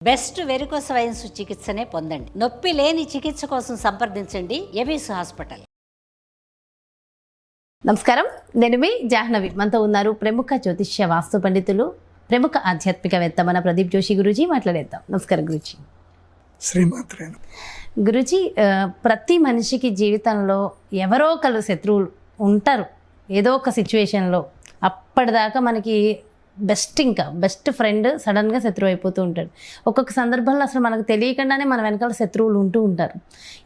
Best varicose wines చికిత్సనే పొందండి. నొప్పి లేని చికిత్స కోసం సంప్రదించండి ఎబిస్ హాస్పిటల్. నమస్కారం, నేను మీ జాహ్నవి. మనతో ఉన్నారు ప్రముఖ జ్యోతిష్య వాస్తు పండితులు, ప్రముఖ ఆధ్యాత్మికవేత్త మన ప్రదీప్ జోషి గురూజీ. మాట్లాడేద్దాం. నమస్కారం గురూజీ. శ్రీమాత్రే. గురూజీ, ప్రతి మనిషికి జీవితంలో ఎవరో ఒకరు శత్రువులు ఉంటారు ఏదో ఒక సిచ్యువేషన్లో. అప్పటిదాకా మనకి బెస్ట్ ఫ్రెండ్ సడన్గా శత్రువు అయిపోతూ ఉంటాడు. ఒక్కొక్క సందర్భంలో అసలు మనకు తెలియకుండానే మన వెనకాల శత్రువులు ఉంటూ ఉంటారు.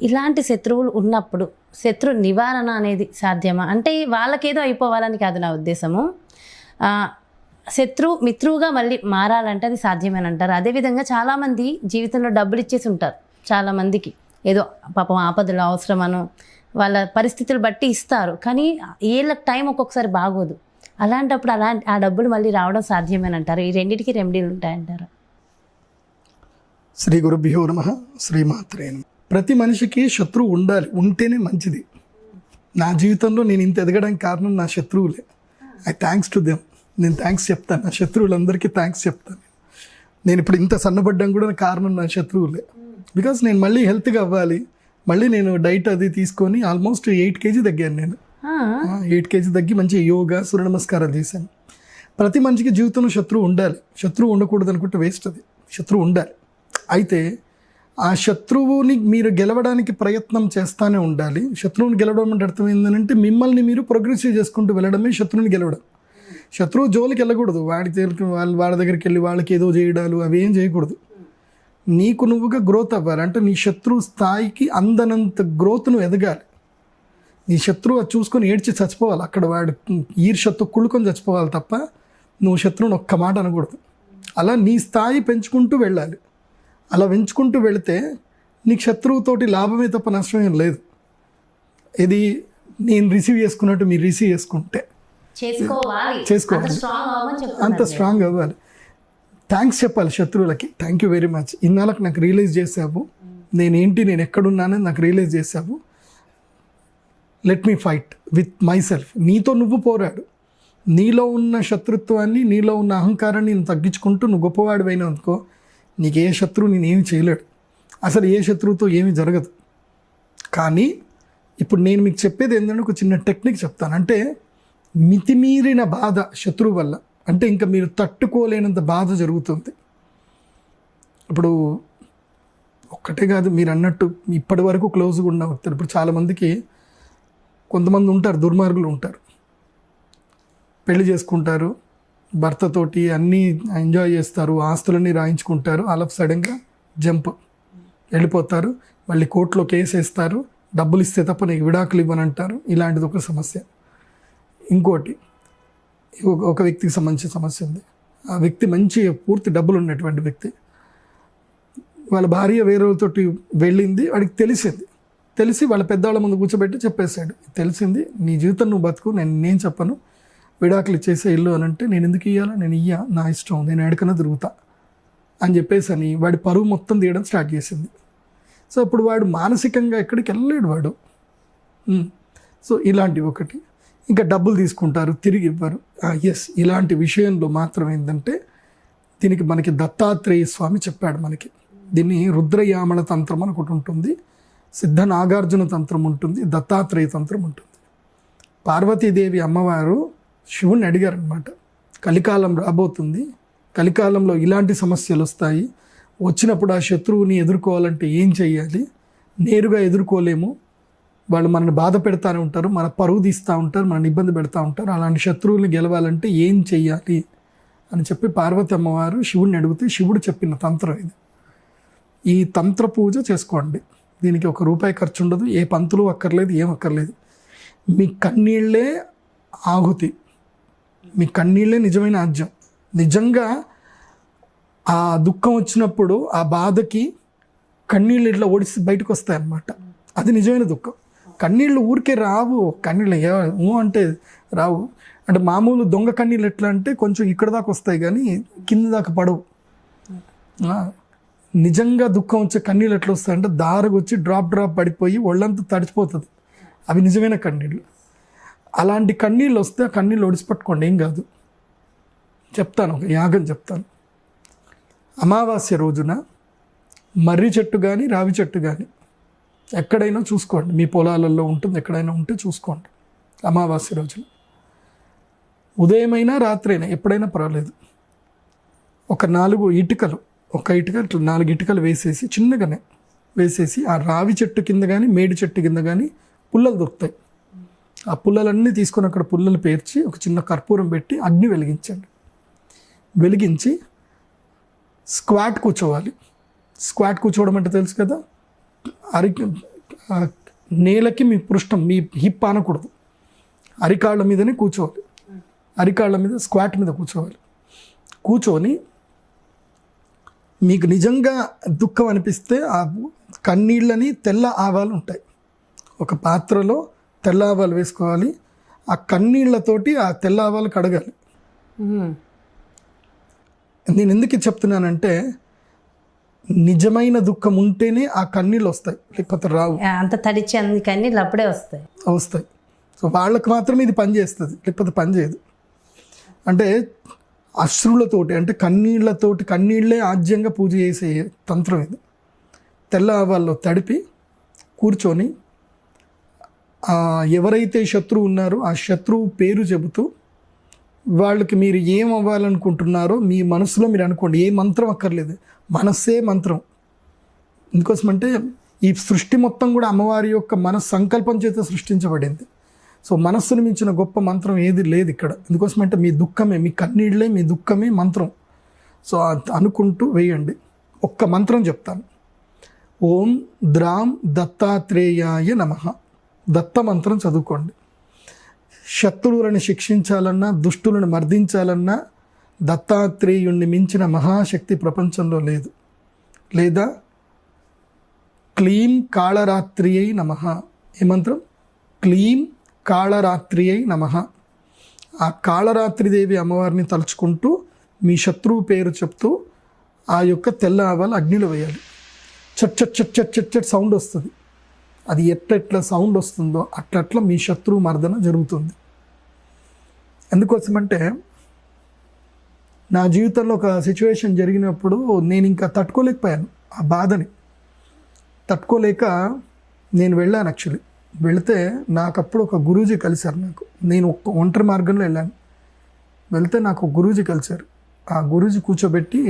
ఇలాంటి శత్రువులు ఉన్నప్పుడు శత్రు నివారణ అనేది సాధ్యమా? అంటే వాళ్ళకేదో అయిపోవాలని కాదు నా ఉద్దేశము. మిత్రువుగా మళ్ళీ మారాలంటే అది సాధ్యమేనంటారు. అదేవిధంగా చాలామంది జీవితంలో డబ్బులు ఇచ్చేసి ఉంటారు. చాలామందికి ఏదో పాపం ఆపదలు అవసరమను వాళ్ళ పరిస్థితులు బట్టి ఇస్తారు, కానీ ఏళ్ళకి టైం ఒక్కొక్కసారి బాగోదు. అలాంటప్పుడు ఆ డబ్బులు మళ్ళీ రావడం సాధ్యమేనంటారు. ఈ రెండింటికి రెమెడీలు ఉంటాయంటారు? శ్రీ గురుభ్యో నమః. శ్రీమాత్రే. ప్రతి మనిషికి శత్రువు ఉండాలి, ఉంటేనే మంచిది. నా జీవితంలో నేను ఇంత ఎదగడానికి కారణం నా శత్రువులే. Thanks to them. నేను థ్యాంక్స్ చెప్తాను, నా శత్రువులందరికీ థ్యాంక్స్ చెప్తాను. నేను ఇప్పుడు ఇంత సన్నబడ్డం కూడా కారణం నా శత్రువులే. బికాస్ నేను మళ్ళీ హెల్త్గా అవ్వాలి, మళ్ళీ నేను డైట్ అది తీసుకొని ఆల్మోస్ట్ 8 kg తగ్గాను. నేను 8 kg తగ్గి మంచి యోగా, సూర్య నమస్కారాలు చేశాను. ప్రతి మనిషికి జీవితంలో శత్రువు ఉండాలి. శత్రువు ఉండకూడదు అనుకుంటే వేస్ట్. అది శత్రువు ఉండాలి. అయితే ఆ శత్రువుని మీరు గెలవడానికి ప్రయత్నం చేస్తూనే ఉండాలి. శత్రువుని గెలవడం అంటే అర్థం ఏంటంటే మిమ్మల్ని మీరు ప్రోగ్రెసివ్ చేసుకుంటూ వెళ్ళడమే శత్రువుని గెలవడం. శత్రువు జోలికి వెళ్ళకూడదు. వాళ్ళ దగ్గరికి వెళ్ళి వాళ్ళకి ఏదో చేయడాలు అవి ఏం చేయకూడదు. నీకు నువ్వుగా గ్రోత్ అవ్వాలి. అంటే నీ శత్రువు స్థాయికి అందనంత గ్రోత్ నువ్వు ఎదగాలి. నీ శత్రువు అది చూసుకొని ఏడ్చి చచ్చిపోవాలి. అక్కడ వాడు ఈర్ష్యతో కుళ్ళుకొని చచ్చిపోవాలి తప్ప నువ్వు శత్రువుని ఒక్క మాట అనకూడదు. అలా నీ స్థాయి పెంచుకుంటూ వెళ్ళాలి. అలా పెంచుకుంటూ వెళితే నీకు శత్రువుతోటి లాభమే తప్ప నష్టమేం లేదు. ఇది నేను రిసీవ్ చేసుకున్నట్టు మీరు రిసీవ్ చేసుకుంటే చేసుకోవాలి. అంత స్ట్రాంగ్ అవ్వాలి. థ్యాంక్స్ చెప్పాలి శత్రువులకి. Thank you very much. ఇన్నాళ్ళకి నాకు రియలైజ్ చేసావు, నేను ఎక్కడున్నానని నాకు రియలైజ్ చేసావు. Let me fight with myself. నీతో నువ్వు పోరాడు. నీలో ఉన్న శత్రుత్వాన్ని, నీలో ఉన్న అహంకారాన్ని నేను తగ్గించుకుంటూ నువ్వు గొప్పవాడు అయినా అనుకో, నీకు ఏ శత్రువు నేనేమి చేయలేడు. అసలు ఏ శత్రువుతో ఏమీ జరగదు. కానీ ఇప్పుడు నేను మీకు చెప్పేది ఏంటంటే ఒక చిన్న టెక్నిక్ చెప్తాను. అంటే మితిమీరిన బాధ శత్రువు వల్ల, అంటే ఇంకా మీరు తట్టుకోలేనంత బాధ జరుగుతుంది. ఇప్పుడు ఒక్కటే కాదు, మీరు అన్నట్టు ఇప్పటి వరకు క్లోజ్గా ఉన్న వ్యక్తులు ఇప్పుడు చాలామందికి కొంతమంది ఉంటారు, దుర్మార్గులు ఉంటారు. పెళ్లి చేసుకుంటారు, భర్తతోటి అన్నీ ఎంజాయ్ చేస్తారు, ఆస్తులన్నీ రాయించుకుంటారు. అలా సడన్గా జంప్ వెళ్ళిపోతారు. మళ్ళీ కోర్టులో కేసు వేస్తారు. డబ్బులు ఇస్తే తప్ప నీకు విడాకులు ఇవ్వనంటారు. ఇలాంటిది ఒక సమస్య. ఇంకోటి, ఒక వ్యక్తికి సంబంధించిన సమస్య ఉంది. ఆ వ్యక్తి మంచి పూర్తి డబ్బులు ఉన్నటువంటి వ్యక్తి. వాళ్ళ భార్య వేరేతోటి వెళ్ళింది, వాడికి తెలిసి వాళ్ళ పెద్దవాళ్ళ ముందు కూర్చోబెట్టి చెప్పేశాడు, తెలిసింది, నీ జీవితం నువ్వు బతుకు, నేను చెప్పను, విడాకులు ఇచ్చేసే ఇల్లు అని. అంటే నేను ఎందుకు ఇవ్వాలా, నేను నా ఇష్టం, నేను ఎక్కడికన్నా తిరుగుతా అని చెప్పేసి అని వాడి పరువు మొత్తం తీయడం స్టార్ట్ చేసింది. సో అప్పుడు వాడు మానసికంగా ఎక్కడికి వెళ్ళలేడు వాడు. సో ఇలాంటివి ఒకటి. ఇంకా డబ్బులు తీసుకుంటారు, తిరిగి ఇవ్వరు. ఎస్, ఇలాంటి విషయంలో మాత్రం ఏంటంటే దీనికి మనకి దత్తాత్రేయ స్వామి చెప్పాడు మనకి. దీన్ని రుద్రయామల తంత్రం అని ఒకటి ఉంటుంది, సిద్ధ నాగార్జున తంత్రం ఉంటుంది, దత్తాత్రేయ తంత్రం ఉంటుంది. పార్వతీదేవి అమ్మవారు శివుణ్ణి అడిగారనమాట, కలికాలం రాబోతుంది, కలికాలంలో ఇలాంటి సమస్యలు వస్తాయి, వచ్చినప్పుడు ఆ శత్రువుని ఎదుర్కోవాలంటే ఏం చెయ్యాలి, నేరుగా ఎదుర్కోలేము, వాళ్ళు మనల్ని బాధ పెడతానే ఉంటారు, మన పరువు తీస్తూ ఉంటారు, మనల్ని ఇబ్బంది పెడతా ఉంటారు, అలాంటి శత్రువుని గెలవాలంటే ఏం చెయ్యాలి అని చెప్పి పార్వతి అమ్మవారు శివుణ్ణి అడిగితే శివుడు చెప్పిన తంత్రం ఇది. ఈ తంత్ర పూజ చేసుకోండి. దీనికి ₹1 ఖర్చు ఉండదు, ఏ పంతులు అక్కర్లేదు, ఏం అక్కర్లేదు. మీ కన్నీళ్ళే ఆహుతి, మీ కన్నీళ్ళే నిజమైన ఆజ్యం. నిజంగా ఆ దుఃఖం వచ్చినప్పుడు ఆ బాధకి కన్నీళ్ళు ఇట్లా ఒడిసి బయటకు వస్తాయన్నమాట. అది నిజమైన దుఃఖం. కన్నీళ్ళు ఊరికే రావు. కన్నీళ్ళు అంటే రావు. అంటే మామూలు దొంగ కన్నీళ్ళు ఎట్లా అంటే కొంచెం ఇక్కడ దాకా వస్తాయి కానీ కింద దాకా పడవు. నిజంగా దుఃఖం వచ్చే కన్నీళ్ళు ఎట్లా వస్తాయంటే దారగా వచ్చి డ్రాప్ పడిపోయి ఒళ్ళంతా తడిచిపోతుంది. అవి నిజమైన కన్నీళ్ళు. అలాంటి కన్నీళ్ళు వస్తే ఆ కన్నీళ్ళు ఒడిసిపట్టుకోండి, ఏం కాదు. చెప్తాను, ఒక యాగం చెప్తాను. అమావాస్య రోజున మర్రి చెట్టు కానీ రావి చెట్టు కానీ ఎక్కడైనా చూసుకోండి, మీ పొలాలలో ఉంటుంది, ఎక్కడైనా ఉంటే చూసుకోండి. అమావాస్య రోజున ఉదయమైనా రాత్రైనా ఎప్పుడైనా పర్వాలేదు, ఒక 4 ఇటుకలు, ఒక ఇటుక 4 ఇటుకలు వేసేసి చిన్నగానే వేసేసి ఆ రావి చెట్టు కింద కానీ మేడి చెట్టు కింద కానీ పుల్లలు దొరుకుతాయి. ఆ పుల్లలన్నీ తీసుకొని అక్కడ పుల్లలు పేర్చి ఒక చిన్న కర్పూరం పెట్టి అగ్ని వెలిగించండి. వెలిగించి స్క్వాట్ కూర్చోవాలి. స్క్వాట్ కూర్చోవడం అంటే తెలుసు కదా, నేలకి మీ పృష్ఠం, మీ హిప్ ఆనకూడదు, అరికాళ్ళ మీదనే కూర్చోవాలి. అరికాళ్ళ మీద స్క్వాట్ మీద కూర్చోవాలి. కూర్చొని మీకు నిజంగా దుఃఖం అనిపిస్తే ఆ కన్నీళ్ళని తెల్ల ఆవాలు ఉంటాయి, ఒక పాత్రలో తెల్ల ఆవాలు వేసుకోవాలి. ఆ కన్నీళ్లతోటి ఆ తెల్ల ఆవాలు కడగాలి. నేను ఎందుకు చెప్తున్నానంటే నిజమైన దుఃఖం ఉంటేనే ఆ కన్నీళ్ళు వస్తాయి, లేకపోతే రావు. అంత తడిచి అన్ని కన్నీళ్ళు అప్పుడే వస్తాయి. సో వాళ్ళకి మాత్రమే ఇది పనిచేస్తుంది, లేకపోతే పనిచేయదు. అంటే అశ్రులతోటి, అంటే కన్నీళ్లతోటి, కన్నీళ్లే ఆజ్యంగా పూజ చేసే తంత్రం ఇది. తెల్ల ఆవాల్లో తడిపి కూర్చొని ఎవరైతే శత్రువు ఉన్నారో ఆ శత్రువు పేరు చెబుతూ వాళ్ళకి మీరు ఏం అవ్వాలనుకుంటున్నారో మీ మనసులో మీరు అనుకోండి. ఏ మంత్రం అక్కర్లేదు, మనస్సే మంత్రం. ఎందుకోసమంటే ఈ సృష్టి మొత్తం కూడా అమ్మవారి యొక్క సంకల్పం చేత సృష్టించబడింది. సో మనస్సును మించిన గొప్ప మంత్రం ఏది లేదు ఇక్కడ. ఎందుకోసమంటే మీ దుఃఖమే, మీ కన్నీళ్ళే, మీ దుఃఖమే మంత్రం. సో అనుకుంటూ వేయండి. ఒక్క మంత్రం చెప్తాను. ఓం ద్రాం దత్తాత్రేయాయ నమః. దత్త మంత్రం చదువుకోండి. శత్రువులను శిక్షించాలన్నా, దుష్టులను మర్దించాలన్నా దత్తాత్రేయుణ్ణి మించిన మహాశక్తి ప్రపంచంలో లేదు. లేదా క్లీం కాళరాత్రియై నమః. ఏ మంత్రం? క్లీం కాళరాత్రియై నమః. ఆ కాళరాత్రిదేవి అమ్మవారిని తలుచుకుంటూ మీ శత్రువు పేరు చెప్తూ ఆ యొక్క తెల్ల ఆవాలు అగ్నిలో వేయాలి. చట్ చట్ చట్ చట్ చట్ చట్ సౌండ్ వస్తుంది. అది ఎట్లా సౌండ్ వస్తుందో అట్లా మీ శత్రువు మర్దన జరుగుతుంది. ఎందుకోసమంటే నా జీవితంలో ఒక సిచ్యువేషన్ జరిగినప్పుడు నేను ఇంకా తట్టుకోలేకపోయాను. ఆ బాధని తట్టుకోలేక నేను వెళ్ళాను. యాక్చువల్లీ వెళితే నాకప్పుడు ఒక గురూజీ కలిశారు. నేను ఒంటరి మార్గంలో వెళ్ళాను. వెళ్తే నాకు గురూజీ కలిశారు. ఆ గురూజీ కూర్చోబెట్టి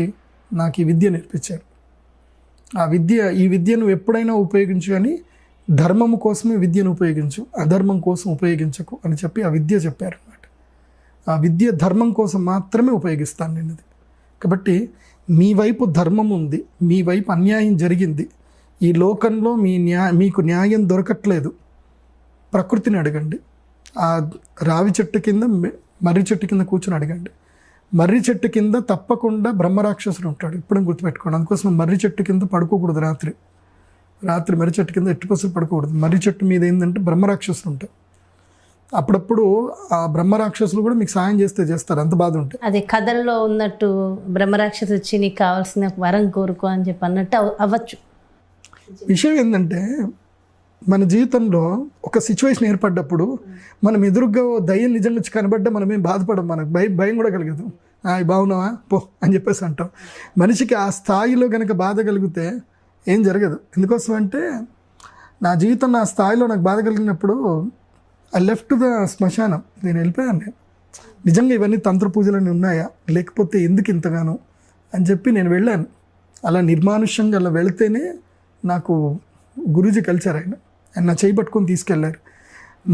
నాకు ఈ విద్య నేర్పించారు. ఈ విద్య నువ్వు ఎప్పుడైనా ఉపయోగించు, కానీ ధర్మం కోసమే విద్యను ఉపయోగించు, అధర్మం కోసం ఉపయోగించకు అని చెప్పి ఆ విద్య చెప్పారు అన్నమాట. ఆ విద్య ధర్మం కోసం మాత్రమే ఉపయోగిస్తాను నేను అది. కాబట్టి మీ వైపు ధర్మం ఉంది, మీ వైపు అన్యాయం జరిగింది, ఈ లోకంలో మీకు న్యాయం దొరకట్లేదు, ప్రకృతిని అడగండి. ఆ రావి చెట్టు కింద, మర్రి చెట్టు కింద కూర్చొని అడగండి. మర్రి చెట్టు కింద తప్పకుండా బ్రహ్మరాక్షసుడు ఉంటాడు, ఎప్పుడూ గుర్తుపెట్టుకోండి. అందుకోసం మర్రి చెట్టు కింద పడుకోకూడదు. రాత్రి మర్రి చెట్టు కింద ఎట్టి కోసం పడుకోకూడదు. మర్రి చెట్టు మీద ఏంటంటే బ్రహ్మరాక్షసులు ఉంటాయి. అప్పుడప్పుడు ఆ బ్రహ్మరాక్షసులు కూడా మీకు సాయం చేస్తారు, అంత బాధ ఉంటాయి. అది కథల్లో ఉన్నట్టు బ్రహ్మరాక్షసు వచ్చి నీకు కావాల్సిన వరం కోరుకో అని చెప్పి అన్నట్టు అవ్వచ్చు. విషయం ఏంటంటే మన జీవితంలో ఒక సిచ్యువేషన్ ఏర్పడ్డప్పుడు మనం ఎదురుగా దయ్యం నిజంగా వచ్చి కనబడ్డా మనం ఏం బాధపడం, మనకు భయం కూడా కలగదు. బాగున్నావా పో అని చెప్పేసి అంటాం. మనిషికి ఆ స్థాయిలో కనుక బాధ కలిగితే ఏం జరగదు. ఎందుకోసం అంటే నా జీవితం నా స్థాయిలో నాకు బాధ కలిగినప్పుడు ఐ లెఫ్ట్ ద శ్మశానం, నేను వెళ్ళిపోయాను. నేను నిజంగా ఇవన్నీ తంత్ర పూజలన్నీ ఉన్నాయా, లేకపోతే ఎందుకు ఇంతగానో అని చెప్పి నేను వెళ్ళాను. అలా నిర్మానుష్యంగా అలా వెళితేనే నాకు గురూజీ కలిశారు. ఆయన నా చేయి పట్టుకొని తీసుకెళ్లారు.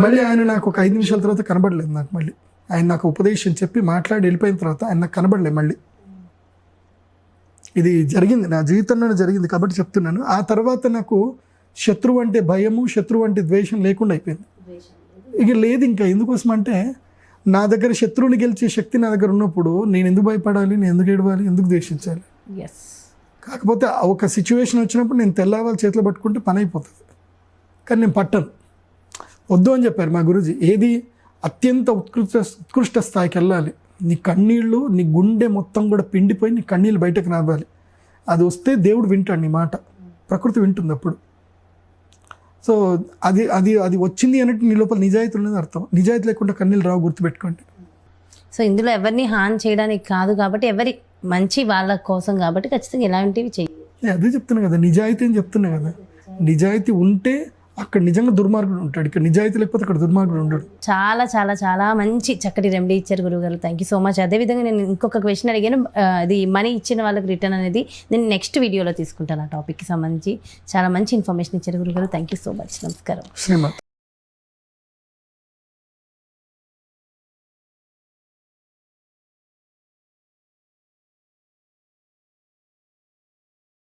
మళ్ళీ ఆయన నాకు ఒక 5 నిమిషాల తర్వాత కనబడలేదు. నాకు మళ్ళీ ఆయన నాకు ఉపదేశం చెప్పి మాట్లాడి వెళ్ళిపోయిన తర్వాత ఆయన నాకు కనబడలేదు మళ్ళీ. ఇది జరిగింది, నా జీవితంలోనే జరిగింది కాబట్టి చెప్తున్నాను. ఆ తర్వాత నాకు శత్రువు అంటే భయము, శత్రువు అంటే ద్వేషం లేకుండా అయిపోయింది. ఇక లేదు ఇంకా. ఎందుకోసం అంటే నా దగ్గర శత్రువుని గెలిచే శక్తి నా దగ్గర ఉన్నప్పుడు నేను ఎందుకు భయపడాలి, నేను ఎందుకు ఏడవాలి, ఎందుకు ద్వేషించాలి? కాకపోతే ఒక సిచ్యువేషన్ వచ్చినప్పుడు నేను తెల్లవాళ్ళు చేతిలో పట్టుకుంటే పని అయిపోతుంది, కానీ నేను పట్టను. వద్దు అని చెప్పారు మా గురూజీ. ఏది అత్యంత ఉత్కృష్ట స్థాయికి వెళ్ళాలి. నీ కన్నీళ్ళు, నీ గుండె మొత్తం కూడా పిండిపోయి నీ కన్నీళ్ళు బయటకు రావాలి. అది వస్తే దేవుడు వింటాడు నీ మాట, ప్రకృతి వింటుంది అప్పుడు. సో అది వచ్చింది అన్నట్టు నీ లోపల నిజాయితీ ఉన్నది అర్థం. నిజాయితీ లేకుండా కన్నీళ్ళు రావు, గుర్తుపెట్టుకోండి. సో ఇందులో ఎవరిని హాని చేయడానికి కాదు కాబట్టి ఎవరి మంచి వాళ్ళ కోసం కాబట్టి ఖచ్చితంగా ఇలాంటివి చెయ్యి. నేను అదే చెప్తున్నా కదా, నిజాయితీ అని చెప్తున్నా కదా. నిజాయితీ ఉంటే అక్కడ నిజంగా దుర్మార్గుడు ఉంటాడు, ఇక్కడ నిజాయితీ లేకపోతే అక్కడ దుర్మార్గుడు ఉండడు. చాలా చాలా చాలా మంచి చక్కటి రెమెడీ ఇచ్చారు గురుగారు. Thank you so much. అదేవిధంగా నేను ఇంకొక క్వశ్చన్ అడిగాను, అది మనీ ఇచ్చిన వాళ్ళకి రిటర్న్ అనేది నేను నెక్స్ట్ వీడియోలో తీసుకుంటాను. ఆ టాపిక్కి సంబంధించి చాలా మంచి ఇన్ఫర్మేషన్ ఇచ్చారు గురుగారు. Thank you so much. నమస్కారం. శ్రీమాత.